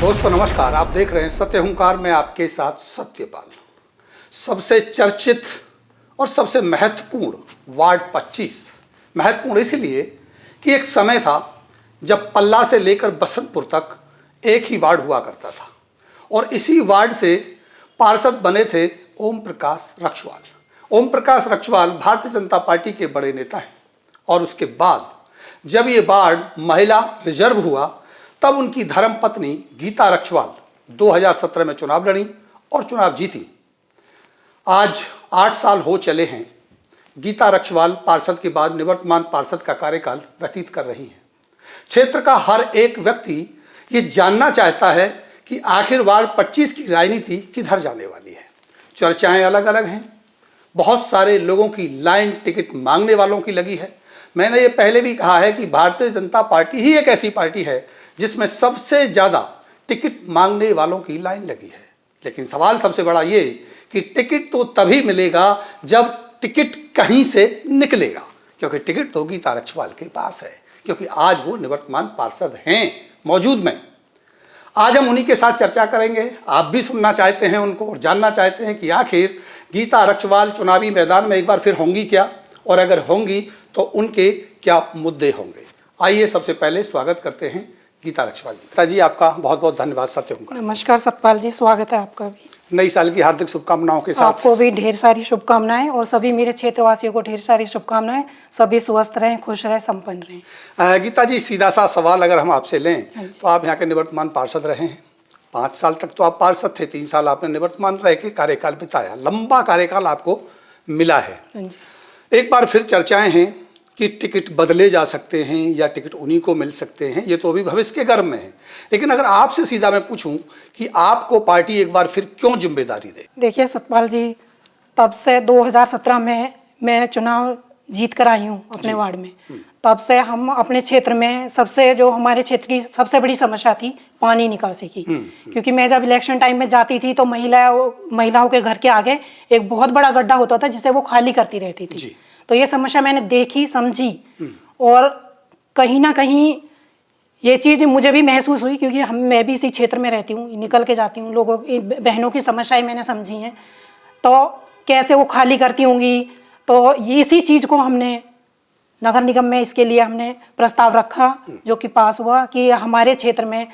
दोस्तों नमस्कार, आप देख रहे हैं सत्य हुंकार में आपके साथ सत्यपाल। सबसे चर्चित और सबसे महत्वपूर्ण वार्ड 25 महत्वपूर्ण इसलिए कि एक समय था जब पल्ला से लेकर बसंतपुर तक एक ही वार्ड हुआ करता था और इसी वार्ड से पार्षद बने थे ओम प्रकाश रक्षवाल। ओम प्रकाश रक्षवाल भारतीय जनता पार्टी के बड़े नेता हैं और उसके बाद जब ये वार्ड महिला रिजर्व हुआ तब उनकी धर्मपत्नी गीता रक्षवाल 2017 में चुनाव लड़ी और चुनाव जीती। आज 8 साल हो चले हैं। गीता रक्षवाल पार्षद के बाद निवर्तमान पार्षद का कार्यकाल व्यतीत कर रही हैं। क्षेत्र का हर एक व्यक्ति ये जानना चाहता है कि आखिर वार्ड 25 की राजनीति किधर जाने वाली है। चर्चाएं अलग अलग हैं। बहुत सारे लोगों की लाइन टिकट मांगने वालों की लगी है। मैंने ये पहले भी कहा है कि भारतीय जनता पार्टी ही एक ऐसी पार्टी है जिसमें सबसे ज़्यादा टिकट मांगने वालों की लाइन लगी है। लेकिन सवाल सबसे बड़ा ये कि टिकट तो तभी मिलेगा जब टिकट कहीं से निकलेगा, क्योंकि टिकट तो गीता रक्षवाल के पास है, क्योंकि आज वो निवर्तमान पार्षद हैं मौजूद में। आज हम उन्हीं के साथ चर्चा करेंगे। आप भी सुनना चाहते हैं उनको और जानना चाहते हैं कि आखिर गीता रक्षवाल चुनावी मैदान में एक बार फिर होंगी क्या, और अगर होंगी तो उनके क्या मुद्दे होंगे। आइए सबसे पहले स्वागत करते हैं गीता रक्षवाल जी। गीता जी, आपका बहुत बहुत धन्यवाद सत्य हुंकार। नमस्कार सतपाल जी, स्वागत है आपका भी। नई साल की हार्दिक शुभकामनाओं के साथ आपको भी ढेर सारी शुभकामनाएं और सभी मेरे क्षेत्रवासियों को ढेर सारी शुभकामनाएं। सभी स्वस्थ रहें, खुश रहें, संपन्न रहें। गीता जी, सीधा सा सवाल अगर हम आपसे लें तो आप यहाँ के निवर्तमान पार्षद रहे हैं। 5 साल तक तो आप पार्षद थे, 3 साल आपने निवर्तमान रह के कार्यकाल बिताया। लंबा कार्यकाल आपको मिला है। एक बार फिर चर्चाएं हैं कि टिकट बदले जा सकते हैं या टिकट उन्हीं को मिल सकते हैं। ये तो अभी भविष्य के गर्भ में है। लेकिन अगर आपसे सीधा मैं पूछूं कि आपको पार्टी एक बार फिर क्यों जिम्मेदारी दे? देखिए सतपाल जी, तब से 2017 में मैं चुनाव जीत कर आई हूँ अपने वार्ड में। तब से हम अपने क्षेत्र में सबसे जो हमारे क्षेत्र की सबसे बड़ी समस्या थी पानी निकासी की। क्योंकि मैं जब इलेक्शन टाइम में जाती थी तो महिलाओं के घर के आगे एक बहुत बड़ा गड्ढा होता था जिसे वो खाली करती रहती थी। तो ये समस्या मैंने देखी, समझी और कहीं ना कहीं ये चीज़ मुझे भी महसूस हुई, क्योंकि मैं भी इसी क्षेत्र में रहती हूँ, निकल के जाती हूँ। लोगों की बहनों की समस्याएं मैंने समझी हैं, तो कैसे वो खाली करती होंगी। तो इसी चीज़ को हमने नगर निगम में इसके लिए हमने प्रस्ताव रखा, जो कि पास हुआ कि हमारे क्षेत्र में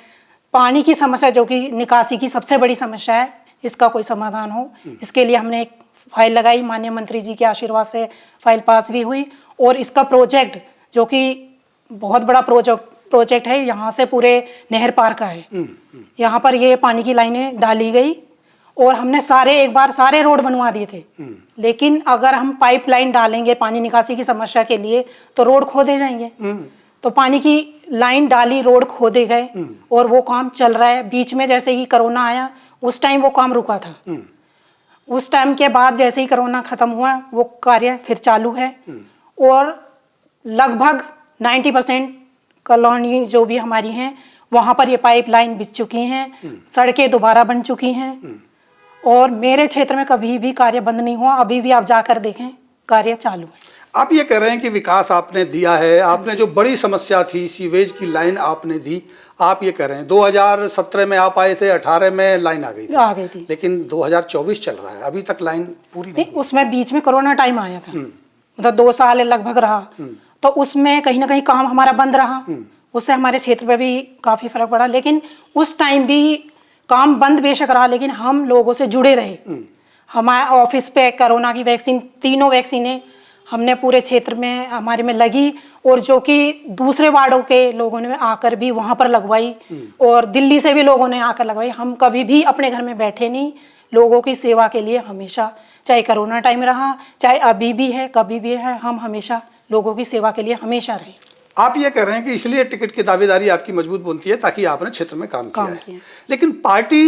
पानी की समस्या, जो कि निकासी की सबसे बड़ी समस्या है, इसका कोई समाधान हो। इसके लिए हमने एक फाइल लगाई। माननीय मंत्री जी के आशीर्वाद से फाइल पास भी हुई और इसका प्रोजेक्ट, जो कि बहुत बड़ा प्रोजेक्ट है, यहाँ से पूरे नहर पार का है। यहाँ पर ये पानी की लाइनें डाली गई और हमने एक बार सारे रोड बनवा दिए थे। लेकिन अगर हम पाइपलाइन डालेंगे पानी निकासी की समस्या के लिए तो रोड खोदे जाएंगे। तो पानी की लाइन डाली, रोड खोदे गए और वो काम चल रहा है। बीच में जैसे ही कोरोना आया उस टाइम वो काम रुका था। उस टाइम के बाद जैसे ही कोरोना खत्म हुआ वो कार्य फिर चालू है और लगभग 90% कॉलोनी जो भी हमारी हैं वहाँ पर ये पाइपलाइन बिछ चुकी हैं, सड़कें दोबारा बन चुकी हैं और मेरे क्षेत्र में कभी भी कार्य बंद नहीं हुआ। अभी भी आप जाकर देखें, कार्य चालू है। आप ये कह रहे हैं कि विकास आपने दिया है। आपने जो बड़ी समस्या थी सीवेज की लाइन आपने दी। आप ये कह रहे हैं 2017 में आप आए थे, 18 में लाइन आ गई थी। लेकिन 2024 चल रहा है, अभी तक लाइन पूरी नहीं। उसमें बीच में कोरोना टाइम आया था, मतलब 2 साल लगभग रहा। तो उसमें कहीं ना कहीं काम हमारा बंद रहा, उससे हमारे क्षेत्र पे भी काफी फर्क पड़ा। लेकिन उस टाइम भी काम बंद बेशक रहा, लेकिन हम लोगों से जुड़े रहे। हमारे ऑफिस पे कोरोना की वैक्सीन, 3 वैक्सीनें हमने पूरे क्षेत्र में हमारे में लगी और जो कि दूसरे वार्डों के लोगों ने आकर भी वहाँ पर लगवाई और दिल्ली से भी लोगों ने आकर लगवाई। हम कभी भी अपने घर में बैठे नहीं, लोगों की सेवा के लिए हमेशा, चाहे कोरोना टाइम रहा, चाहे अभी भी है, कभी भी है, हम हमेशा लोगों की सेवा के लिए हमेशा रहे। आप ये कह रहे हैं कि इसलिए टिकट की दावेदारी आपकी मजबूत बनती है ताकि आपने क्षेत्र में काम किया है। लेकिन पार्टी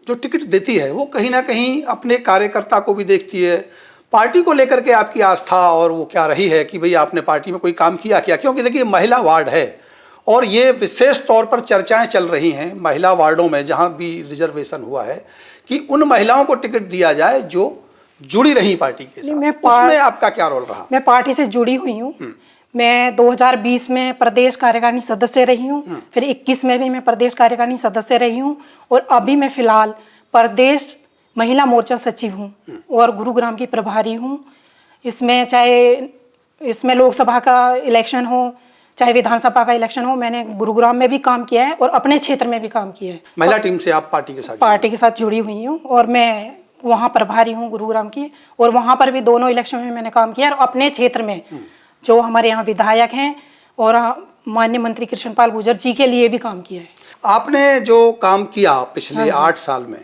जो टिकट देती है वो कहीं ना कहीं अपने कार्यकर्ता को भी देखती है। पार्टी को लेकर के आपकी आस्था और वो क्या रही है कि भाई आपने पार्टी में कोई काम किया क्या? क्योंकि देखिए महिला वार्ड है और ये विशेष तौर पर चर्चाएं चल रही हैं महिला वार्डों में जहां भी रिजर्वेशन हुआ है कि उन महिलाओं को टिकट दिया जाए जो जुड़ी रही पार्टी के साथ। उसमें आपका क्या रोल रहा? मैं पार्टी से जुड़ी हुई हूँ। मैं 2020 में प्रदेश कार्यकारिणी सदस्य रही हूँ, फिर 21 में भी मैं प्रदेश कार्यकारिणी सदस्य रही हूँ, और अभी मैं फिलहाल प्रदेश महिला मोर्चा सचिव हूँ और गुरुग्राम की प्रभारी हूँ। इसमें लोकसभा का इलेक्शन हो चाहे विधानसभा का इलेक्शन हो, मैंने गुरुग्राम में भी काम किया है और अपने क्षेत्र में भी काम किया है। महिला टीम से आप पार्टी के साथ जुड़ी हुई हूँ और मैं वहाँ प्रभारी हूँ गुरुग्राम की, और वहाँ पर भी दोनों इलेक्शन में मैंने काम किया। और अपने क्षेत्र में जो हमारे यहाँ विधायक हैं और माननीय मंत्री कृष्णपाल गुर्जर जी के लिए भी काम किया है। आपने जो काम किया पिछले 8 साल में,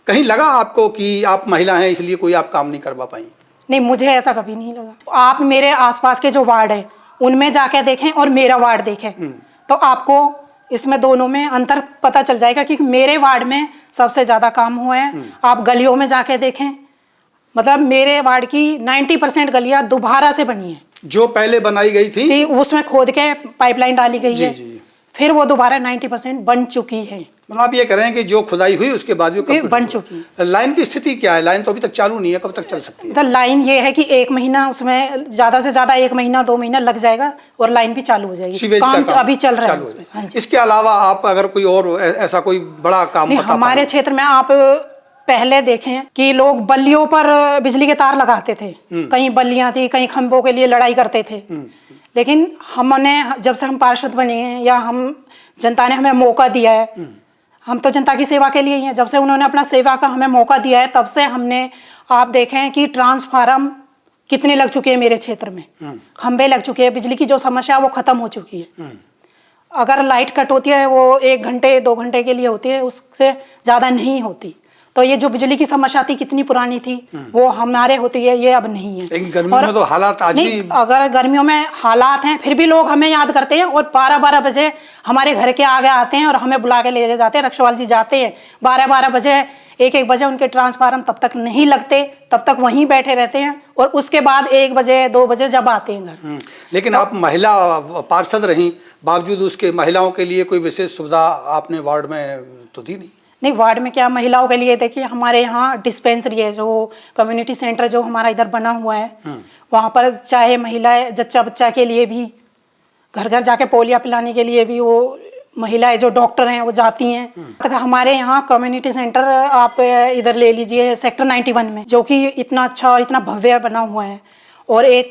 कहीं लगा आपको कि आप महिला हैं इसलिए कोई आप काम नहीं करवा पाई? नहीं, मुझे ऐसा कभी नहीं लगा। आप मेरे आसपास के जो वार्ड है उनमें जाके देखें और मेरा वार्ड देखें तो आपको इसमें दोनों में अंतर पता चल जाएगा, क्योंकि मेरे वार्ड में सबसे ज्यादा काम हुआ है। आप गलियों में जाके देखें, मतलब मेरे वार्ड की 90% गलियां दोबारा से बनी है। जो पहले बनाई गई थी उसमें खोद के पाइपलाइन डाली गई है, फिर वो दोबारा 90% बन चुकी है। मतलब आप ये कह रहे हैं कि जो खुदाई हुई उसके बाद भी बन चुकी है। लाइन की स्थिति क्या है? लाइन तो अभी तक चालू नहीं है, कब तक चल सकती है? तो लाइन ये है कि 1 महीना, उसमें ज्यादा से ज्यादा 1 महीना 2 महीना लग जाएगा और लाइन भी चालू हो जाएगी। काम अभी चल रहा है उसमें। हाँ जी। इसके अलावा आप अगर कोई और ऐसा कोई बड़ा काम हमारे क्षेत्र में आप पहले देखें कि लोग बल्लियों पर बिजली के तार लगाते थे, कहीं बल्लियां थी, कहीं खंभों के लिए लड़ाई करते थे। लेकिन हमने, जब से हम पार्षद बने हैं या हम जनता ने हमें मौका दिया है, हम तो जनता की सेवा के लिए ही हैं, जब से उन्होंने अपना सेवा का हमें मौका दिया है तब से हमने, आप देखें कि ट्रांसफार्मर कितने लग चुके हैं मेरे क्षेत्र में, खंबे लग चुके हैं, बिजली की जो समस्या वो खत्म हो चुकी है। अगर लाइट कट होती है वो 1 घंटे 2 घंटे के लिए होती है, उससे ज़्यादा नहीं होती। तो ये जो बिजली की समस्या थी कितनी पुरानी थी, वो हमारे होती है, ये अब नहीं है। लेकिन गर्मियों में तो हालात आज भी, अगर गर्मियों में हालात हैं फिर भी लोग हमें याद करते हैं और 12-12 बजे हमारे घर के आगे आते हैं और हमें बुला के ले जाते हैं। रक्षवाल जी जाते हैं 12-12 बजे, 1-1 बजे उनके ट्रांसफार्मर तब तक नहीं लगते, तब तक वहीं बैठे रहते हैं और उसके बाद 1 बजे 2 बजे जब आते हैं घर। लेकिन आप महिला पार्षद रही, बावजूद उसके महिलाओं के लिए कोई विशेष सुविधा आपने वार्ड में तो दी नहीं? वार्ड में क्या, महिलाओं के लिए देखिए हमारे यहाँ डिस्पेंसरी है, जो कम्युनिटी सेंटर जो हमारा इधर बना हुआ है, वहाँ पर चाहे महिलाएं जच्चा बच्चा के लिए भी, घर घर जाके पोलियो पिलाने के लिए भी वो महिलाएं जो डॉक्टर हैं वो जाती हैं। अगर हमारे यहाँ कम्युनिटी सेंटर आप इधर ले लीजिए सेक्टर 91 में, जो कि इतना अच्छा और इतना भव्य बना हुआ है, और एक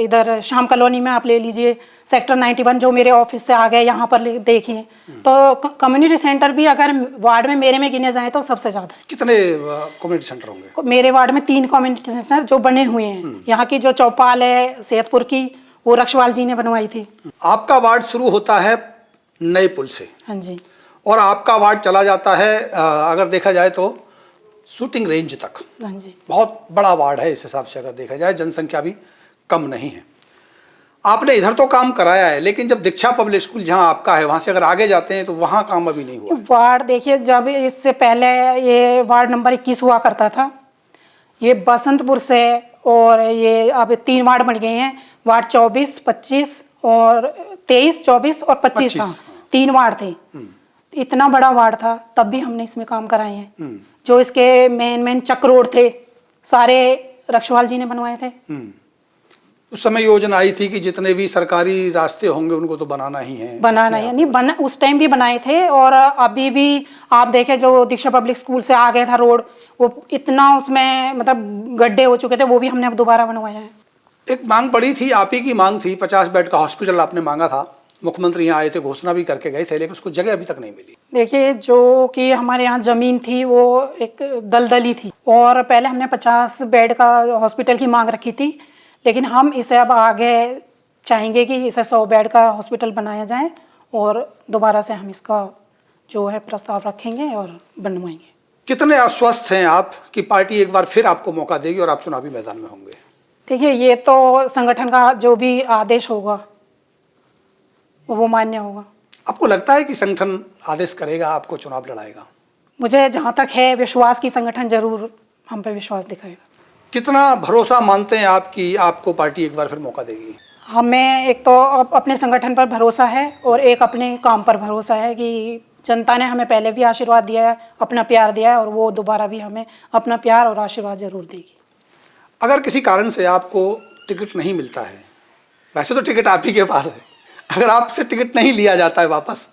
इधर शाम कॉलोनी में आप ले लीजिए सेक्टर 91, जो मेरे ऑफिस से आ गए यहाँ पर देखिए, तो कम्युनिटी सेंटर भी अगर वार्ड में मेरे में गिने जाए तो सबसे ज़्यादा है। कितने कम्युनिटी सेंटर होंगे? मेरे वार्ड में 3 कम्युनिटी सेंटर जो बने हुए हैं। यहाँ की जो चौपाल है सेहतपुर की, वो रक्षवाल जी ने बनवाई थी। आपका वार्ड शुरू होता है नए पुल से, हाँ जी, और आपका वार्ड चला जाता है अगर देखा जाए तो शूटिंग रेंज तक। हाँ जी, बहुत बड़ा वार्ड है इस हिसाब से, अगर देखा जाए जनसंख्या भी कम नहीं है। आपने इधर तो काम कराया है, लेकिन जब दीक्षा पब्लिक स्कूल जहां आपका है वहां से अगर आगे जाते हैं तो वहां काम अभी नहीं हुआ। वार्ड देखिए, जब इससे पहले ये वार्ड नंबर 21 हुआ करता था, ये बसंतपुर से, और ये अब 3 वार्ड बन गए हैं। वार्ड 24, 25 और 23, 24 और 25 था, 3 वार्ड थे। इतना बड़ा वार्ड था, तब भी हमने इसमें काम कराए हैं। जो इसके मेन चक रोड थे सारे रक्षवाल जी ने बनवाए थे। उस समय योजना आई थी कि जितने भी सरकारी रास्ते होंगे उनको तो बनाना ही है, बनाना है। नहीं, उस टाइम भी बनाए थे, और अभी भी आप देखें जो दीक्षा पब्लिक स्कूल से आ गया था रोड, वो इतना उसमें मतलब गड्ढे हो चुके थे, वो भी हमने अब दोबारा बनवाया है। एक मांग पड़ी थी, आप ही की मांग थी, 50 बेड का हॉस्पिटल आपने मांगा था, मुख्यमंत्री यहाँ आए थे, घोषणा भी करके गए थे, लेकिन उसको जगह अभी तक नहीं मिली। देखिए, जो कि हमारे यहाँ जमीन थी वो एक दलदली थी, और पहले हमने 50 बेड का हॉस्पिटल की मांग रखी थी, लेकिन हम इसे अब आगे चाहेंगे कि इसे 100 बेड का हॉस्पिटल बनाया जाए, और दोबारा से हम इसका जो है प्रस्ताव रखेंगे और बनवाएंगे। कितने आश्वस्त हैं आप कि पार्टी एक बार फिर आपको मौका देगी और आप चुनावी मैदान में होंगे? देखिए, ये तो संगठन का जो भी आदेश होगा वो मान्य होगा। आपको लगता है कि संगठन आदेश करेगा, आपको चुनाव लड़ाएगा? मुझे जहाँ तक है विश्वास की संगठन जरूर हम पे विश्वास दिखाएगा। कितना भरोसा मानते हैं आप कि आपको पार्टी एक बार फिर मौका देगी? हमें एक तो अपने संगठन पर भरोसा है, और एक अपने काम पर भरोसा है कि जनता ने हमें पहले भी आशीर्वाद दिया है, अपना प्यार दिया है, और वो दोबारा भी हमें अपना प्यार और आशीर्वाद जरूर देगी। अगर किसी कारण से आपको टिकट नहीं मिलता है वैसे तो टिकट आप ही के पास है, अगर आपसे टिकट नहीं लिया जाता है वापस,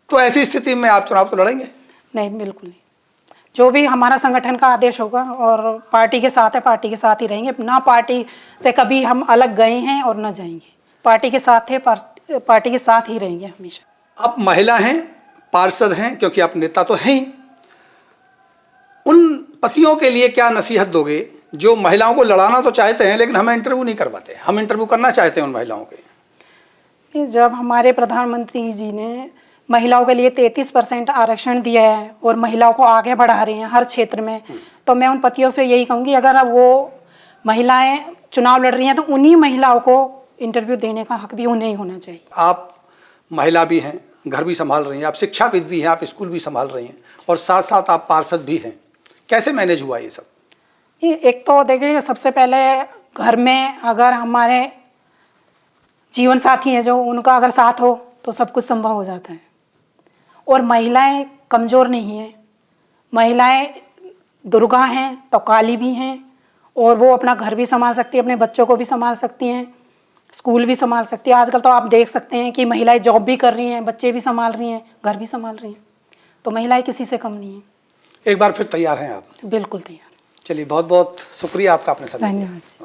तो ऐसी स्थिति में आप चुनाव तो लड़ेंगे? नहीं, बिल्कुल नहीं। जो भी हमारा संगठन का आदेश होगा और पार्टी के साथ है, पार्टी के साथ ही रहेंगे। ना पार्टी से कभी हम अलग गए हैं और ना जाएंगे। पार्टी के साथ है, पार्टी के साथ ही रहेंगे हमेशा। आप महिला हैं, पार्षद हैं, क्योंकि आप नेता तो हैं ही। उन पतियों के लिए क्या नसीहत दोगे जो महिलाओं को लड़ाना तो चाहते हैं लेकिन हमें इंटरव्यू नहीं करवाते? हम इंटरव्यू करना चाहते हैं उन महिलाओं के। जब हमारे प्रधानमंत्री जी ने महिलाओं के लिए 33% आरक्षण दिया है और महिलाओं को आगे बढ़ा रहे हैं हर क्षेत्र में, तो मैं उन पतियों से यही कहूँगी, अगर वो महिलाएं चुनाव लड़ रही हैं तो उन्हीं महिलाओं को इंटरव्यू देने का हक भी उन्हें होना चाहिए। आप महिला भी हैं, घर भी संभाल रही हैं, आप शिक्षाविद भी हैं, आप स्कूल भी संभाल रही हैं और साथ साथ आप पार्षद भी हैं। कैसे मैनेज हुआ ये सब? एक तो देखिए, सबसे पहले घर में अगर हमारे जीवन साथी हैं जो, उनका अगर साथ हो तो सब कुछ संभव हो जाता है। और महिलाएं कमज़ोर नहीं हैं, महिलाएं दुर्गा हैं तो काली भी हैं, और वो अपना घर भी संभाल सकती हैं, अपने बच्चों को भी संभाल सकती हैं, स्कूल भी संभाल सकती है। आजकल तो आप देख सकते हैं कि महिलाएं जॉब भी कर रही हैं, बच्चे भी संभाल रही हैं, घर भी संभाल रही हैं, तो महिलाएं किसी से कम नहीं हैं। एक बार फिर तैयार हैं आप? बिल्कुल तैयार। चलिए, बहुत बहुत शुक्रिया आपका, आपने समय दिया। धन्यवाद।